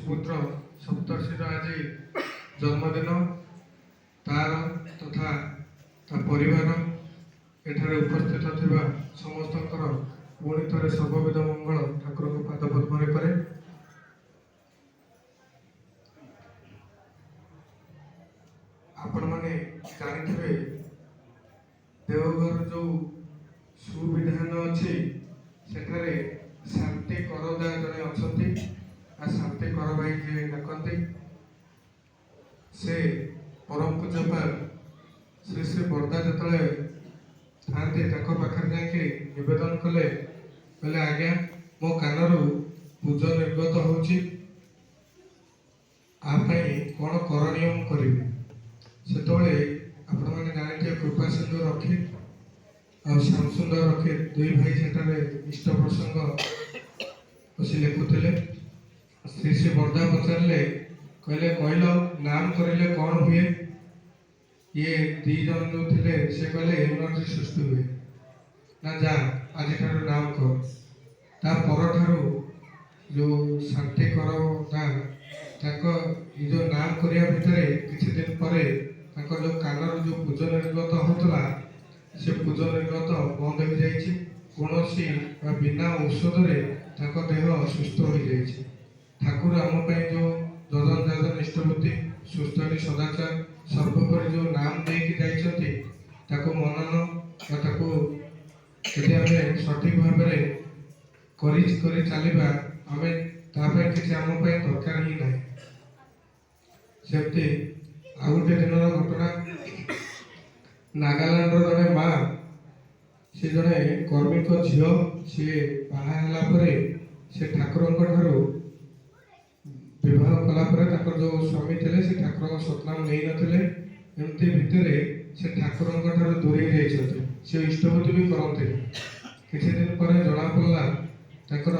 ସୁପୁତ୍ର ସପ୍ତର୍ଷିର ଆଜି ଜନ୍ମଦିନ। ତାର ତଥା ତା ପରିବାର ଏଠାରେ ଉପସ୍ଥିତ ଥିବା ସମସ୍ତଙ୍କର ପୁଣି ଥରେ ସର୍ବବିଧ ମଙ୍ଗଳ ଠାକୁରଙ୍କ ପାଦ ପଦ୍ମରେ କରେ। ଆପଣମାନେ ଜାଣିଥିବେ ଦେଓଘର ଯେଉଁ ସୁବିଧାନ ଅଛି ସେଠାରେ ଶାନ୍ତି କରଦା ଜଣେ ଅଛନ୍ତି ବା ଶାନ୍ତି କର ଭାଇ ଯିଏ ଡାକନ୍ତି ସେ ପରମ ପୂଜ୍ୟପାଳ ଶ୍ରୀ ଶ୍ରୀ ବର୍ଦା ଯେତେବେଳେ ଥାଆନ୍ତି ତାଙ୍କ ପାଖରେ ଯାଇକି ନିବେଦନ କଲେ, କହିଲେ ଆଜ୍ଞା ମୋ କାନରୁ ପୂଜ ନିର୍ଗତ ହେଉଛି, ଆ ପାଇଁ କ'ଣ କରଣୀୟ ମୁଁ କରିବି। ସେତେବେଳେ ଆପଣମାନେ ଜାଣିଥିବେ କୃପା ସିନ୍ଧୁ ରକ୍ଷିତ ଆଉ ଶ୍ୟାମ ସୁନ୍ଦର ରକ୍ଷିତ ଦୁଇ ଭାଇ ସେଠାରେ ଇଷ୍ଟ ପ୍ରସଙ୍ଗ ବସି ଲେଖୁଥିଲେ। ଶ୍ରୀ ଶ୍ରୀ ବର୍ଦା ପଚାରିଲେ, କହିଲେ କହିଲ ନାମ କରିଲେ କ'ଣ ହୁଏ? ଇଏ ଦି ଜଣ ଯେଉଁ ଥିଲେ ସେ କହିଲେ ଏନର୍ଜି ସୃଷ୍ଟି ହୁଏ। ନା ଯା ଆଜିଠାରୁ ନାମ କର। ତା ପରଠାରୁ ଯେଉଁ ଶାନ୍ତି କର ନା ତାଙ୍କ ଏ ଯେଉଁ ନାମ କରିବା ଭିତରେ କିଛି ଦିନ ପରେ ତାଙ୍କ ଯେଉଁ କାନରୁ ଯେଉଁ ପୂଜ ନିର୍ଗତ ହେଉଥିଲା ସେ ପୂଜ ନିର୍ଗତ ବନ୍ଦ ହୋଇଯାଇଛି। କୌଣସି ବା ବିନା ଔଷଧରେ ତାଙ୍କ ଦେହ ସୁସ୍ଥ ହୋଇଯାଇଛି। ଠାକୁର ଆମ ପାଇଁ ଯେଉଁ ଯଜନ ଯାଜନ ଇଷ୍ଟବୃତ୍ତି ସୁସ୍ଥଳି ସଦାଚାର ସର୍ବୋପରି ଯେଉଁ ନାମ ଦେଇକି ଯାଇଛନ୍ତି ତାକୁ ମନନ ବା ତାକୁ ଯଦି ଆମେ ସଠିକ ଭାବରେ କରି ଚାଲିବା ଆମେ ତା ପାଇଁ କିଛି ଆମ ପାଇଁ ଦରକାର ହିଁ ନାହିଁ। ସେମିତି ଆଉ ଗୋଟେ ଦିନର ଘଟଣା, ନାଗାଲାଣ୍ଡର ଜଣେ ମା ସେ ଜଣେ କର୍ମୀଙ୍କ ଝିଅ, ସିଏ ବାହା ହେଲା ପରେ ସେ ଠାକୁରଙ୍କ ଠାରୁ ବିବାହ କଲା ପରେ ତାଙ୍କର ଯେଉଁ ସ୍ୱାମୀ ଥିଲେ ସେ ଠାକୁରଙ୍କ ସତ୍ନାମ ନେଇନଥିଲେ। ଏମିତି ଭିତରେ ସେ ଠାକୁରଙ୍କ ଠାରୁ ଦୂରେଇ ଯାଇଛନ୍ତି, ସେ ଇଷ୍ଟବୃତ୍ତି ବି କରନ୍ତିନି। କିଛି ଦିନ ପରେ ଜଣାପଡ଼ିଲା ତାଙ୍କର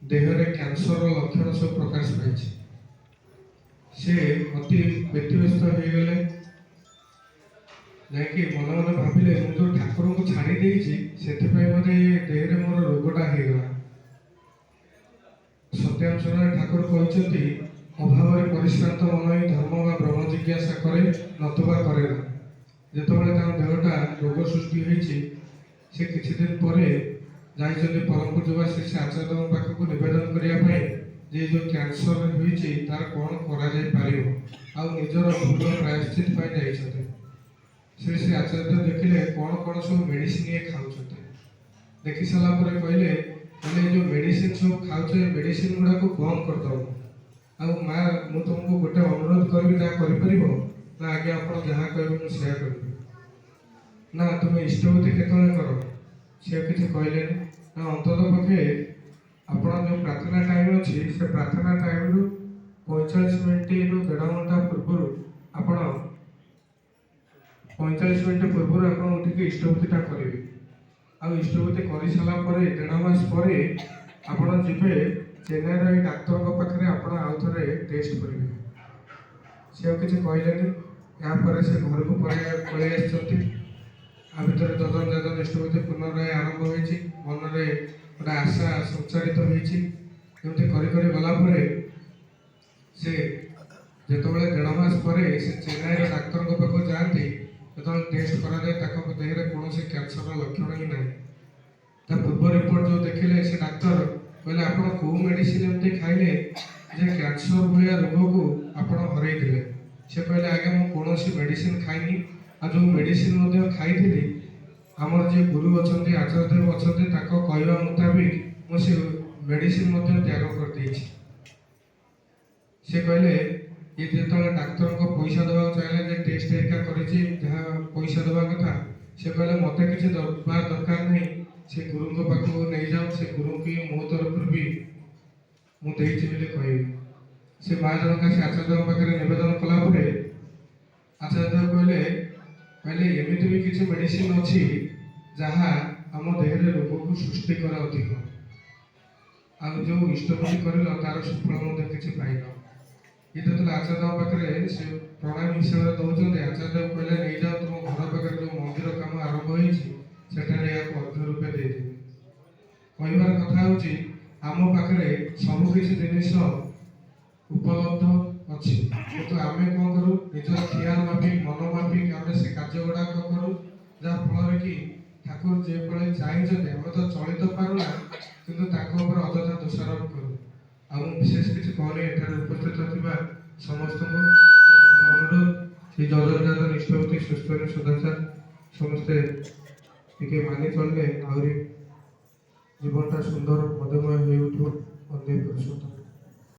ଦେହରେ କ୍ୟାନ୍ସରର ଲକ୍ଷଣ ସବୁ ପ୍ରକାଶ ପାଇଛି। ସେ ଅତି ବ୍ୟତିବ୍ୟସ୍ତ ହେଇଗଲେ। ଯାଇକି ମନେ ମନେ ଭାବିଲେ ମୁଁ ଯେଉଁ ଠାକୁରଙ୍କୁ ଛାଡ଼ି ଦେଇଛି ସେଥିପାଇଁ ମୋତେ ଏ ଦେହରେ ମୋର ରୋଗଟା ହେଇଗଲା। ସତ୍ୟାଂଶରେ ଠାକୁର କହିଛନ୍ତି ଅଭାବରେ ପରିଶ୍ରାନ୍ତ ମନ ହିଁ ଧର୍ମ ବା ବ୍ରହ୍ମ ଜିଜ୍ଞାସା କରେ ନତୁବା କରେ ନା। ଯେତେବେଳେ ତାଙ୍କ ଦେହଟା ରୋଗ ସୃଷ୍ଟି ହୋଇଛି ସେ କିଛି ଦିନ ପରେ ଯାଇଛନ୍ତି ପରମ ପୂଜ୍ୟ ଶ୍ରୀ ଶ୍ରୀ ଆଚାର୍ଯ୍ୟଙ୍କ ପାଖକୁ ନିବେଦନ କରିବା ପାଇଁ ଯେ ଯେଉଁ କ୍ୟାନ୍ସର ହୋଇଛି ତାର କ'ଣ କରାଯାଇପାରିବ, ଆଉ ନିଜର ଭୁଲ ପ୍ରାୟଶ୍ଚିତ ପାଇଁ ଯାଇଛନ୍ତି। ଶ୍ରୀ ଶ୍ରୀ ଆଚାର୍ଯ୍ୟ ଦେଖିଲେ କ'ଣ କ'ଣ ସବୁ ମେଡ଼ିସିନ ଇଏ ଖାଉଛନ୍ତି। ଦେଖି ସାରିଲା ପରେ କହିଲେ ଏ ଯେଉଁ ମେଡ଼ିସିନ ସବୁ ଖାଉଛ ଏ ମେଡ଼ିସିନ ଗୁଡ଼ାକୁ ବନ୍ଦ କରିଦେବ। ଆଉ ମା ମୁଁ ତୁମକୁ ଗୋଟେ ଅନୁରୋଧ କରିବି, ଯାହା କରିପାରିବ? ନା ଆଜ୍ଞା ଆପଣ ଯାହା କହିବେ ମୁଁ ସେୟା କରିବି। ନା ତୁମେ ଇଷ୍ଟବୃତ୍ତି କେତେବେଳେ କର? ସେ କିଛି କହିଲେନି। ନା ଅନ୍ତତଃ ପକ୍ଷେ ଆପଣ ଯେଉଁ ପ୍ରାର୍ଥନା ଟାଇମ୍ ଅଛି ସେ ପ୍ରାର୍ଥନା ଟାଇମ୍ରୁ 45 ମିନିଟରୁ ଦେଢ଼ ଘଣ୍ଟା ପୂର୍ବରୁ ଆପଣ 45 ମିନିଟ ପୂର୍ବରୁ ଆପଣ ଉଠିକି ଇଷ୍ଟବୃତ୍ତିଟା କରିବେ। ଆଉ ଇଷ୍ଟବୃତ୍ତି କରିସାରିଲା ପରେ 1.5 ମାସ ପରେ ଆପଣ ଯିବେ ଚେନ୍ନାଇର ଏଇ ଡାକ୍ତରଙ୍କ ପାଖରେ ଆପଣ ଆଉ ଥରେ ଟେଷ୍ଟ କରିବେ। ସେ ଆଉ କିଛି କହିଲେନି। ଏହାପରେ ସେ ଘରକୁ ପଳେଇ ଆସିଛନ୍ତି। ଆ ଭିତରେ ଯଜନ ଯାଜନ ଇଷ୍ଟବୃତ୍ତି ପୁନରାୟ ଆରମ୍ଭ ହୋଇଛି। ମନରେ ଗୋଟେ ଆଶା ସଞ୍ଚାରିତ ହୋଇଛି। ଏମିତି କରି କରି ଗଲା ପରେ ସେ ଯେତେବେଳେ 1.5 ମାସ ପରେ ସେ ଚେନ୍ନାଇର ଡାକ୍ତରଙ୍କ ପାଖକୁ ଯାଆନ୍ତି, ଯେତେବେଳେ ଟେଷ୍ଟ କରାଯାଏ ତାଙ୍କ ଦେହରେ କୌଣସି କ୍ୟାନ୍ସରର ଲକ୍ଷଣ ହିଁ ନାହିଁ। ତା ପୂର୍ବ ରିପୋର୍ଟ ଯେଉଁ ଦେଖିଲେ ସେ ଡାକ୍ତର କହିଲେ ଆପଣ କେଉଁ ମେଡ଼ିସିନ ଏମିତି ଖାଇଲେ ଯେ କ୍ୟାନ୍ସର ଭଳିଆ ରୋଗକୁ ଆପଣ ହରେଇଥିଲେ? ସେ କହିଲେ ଆଜ୍ଞା ମୁଁ କୌଣସି ମେଡ଼ିସିନ ଖାଇନି, ଆଉ ଯେଉଁ ମେଡ଼ିସିନ ମଧ୍ୟ ଖାଇଥିଲି ଆମର ଯିଏ ଗୁରୁ ଅଛନ୍ତି ଆଚାର୍ଯ୍ୟଦେବ ଅଛନ୍ତି ତାଙ୍କ କହିବା ମୁତାବିକ ମୁଁ ସେ ମେଡ଼ିସିନ ମଧ୍ୟ ତ୍ୟାଗ କରିଦେଇଛି। ସେ କହିଲେ ଇଏ ଯେତେବେଳେ ଡାକ୍ତରଙ୍କ ପଇସା ଦେବାକୁ ଚାହିଁଲେ ଯେ ଟେଷ୍ଟ ଏକା କରିଛି ଯାହା ପଇସା ଦେବା କଥା, ସେ କହିଲେ ମୋତେ କିଛି ଦରକାର ନାହିଁ, ସେ ଗୁରୁଙ୍କ ପାଖକୁ ନେଇଯାଉ, ସେ ଗୁରୁଙ୍କୁ ମୋ ତରଫରୁ ବି ମୁଁ ଦେଇଛି ବୋଲି କହିବି। ସେ ମା ଜଣକ ସେ ଆଚାର୍ଯ୍ୟଙ୍କ ପାଖରେ ନିବେଦନ କଲା ପରେ ଆଚାର୍ଯ୍ୟ କହିଲେ ଏମିତି ବି କିଛି ମେଡ଼ିସିନ ଅଛି ଯାହା ଆମ ଦେହରେ ରୋଗକୁ ସୃଷ୍ଟି କରେ ଅଧିକ, ଆଉ ଯେଉଁ ଇଷ୍ଟବୃତ୍ତି କରିଲ ତାର ସୁଫଳ ମଧ୍ୟ କିଛି ପାଇଲ। ଇଏ ଯେତେବେଳେ ଆଚାର୍ଯ୍ୟଙ୍କ ପାଖରେ ସେ ପ୍ରଣାମ ହିସାବରେ ଦେଉଛନ୍ତି, ଆଚାର୍ଯ୍ୟ କହିଲେ ନେଇଯାଅ ତୁମ ଘର ପାଖରେ ଯେଉଁ ମନ୍ଦିର କାମ ଆରମ୍ଭ ହୋଇଛି ସେଠାରେ ଏହାକୁ ଅର୍ଘ୍ୟ ରୂପେ ଦେଇଦେବେ। କହିବାର କଥା ହେଉଛି ଆମ ପାଖରେ ସବୁ କିଛି ଜିନିଷ ଉପଲବ୍ଧ ଅଛି, କିନ୍ତୁ ଆମେ କ'ଣ କରୁ ନିଜର ଖିଆଲ ମାଫିକ ମନ ମାଫିକ ଆମେ ସେ କାର୍ଯ୍ୟ ଗୁଡ଼ାକ କରୁ, ଯାହାଫଳରେ କି ଠାକୁର ଯେଭଳି ଚାହିଁଛନ୍ତି ଆମେ ତ ଚଳି ତ ପାରୁନା, କିନ୍ତୁ ତାଙ୍କ ଉପରେ ଅଯଥା ଦୋଷାରୋପ କରୁ। ଆଉ ମୁଁ ବିଶେଷ କିଛି କହୁନି, ଏଠାରେ ଉପସ୍ଥିତ ଥିବା ସମସ୍ତଙ୍କୁ ଅନୁରୋଧ ଶ୍ରୀ ଜଗନ୍ନାଥ ନିଷ୍ଠପତି ସୁସ୍ଥ ସଦାଚାର ସମସ୍ତେ ଟିକେ ମାନି ଚଳିଲେ ଆହୁରି ଜୀବନଟା ସୁନ୍ଦର ମଧୁମୟ ହେଇ ଉଠିବ। ବନ୍ଦେ ପୁରୁଷୋତ୍ତମ।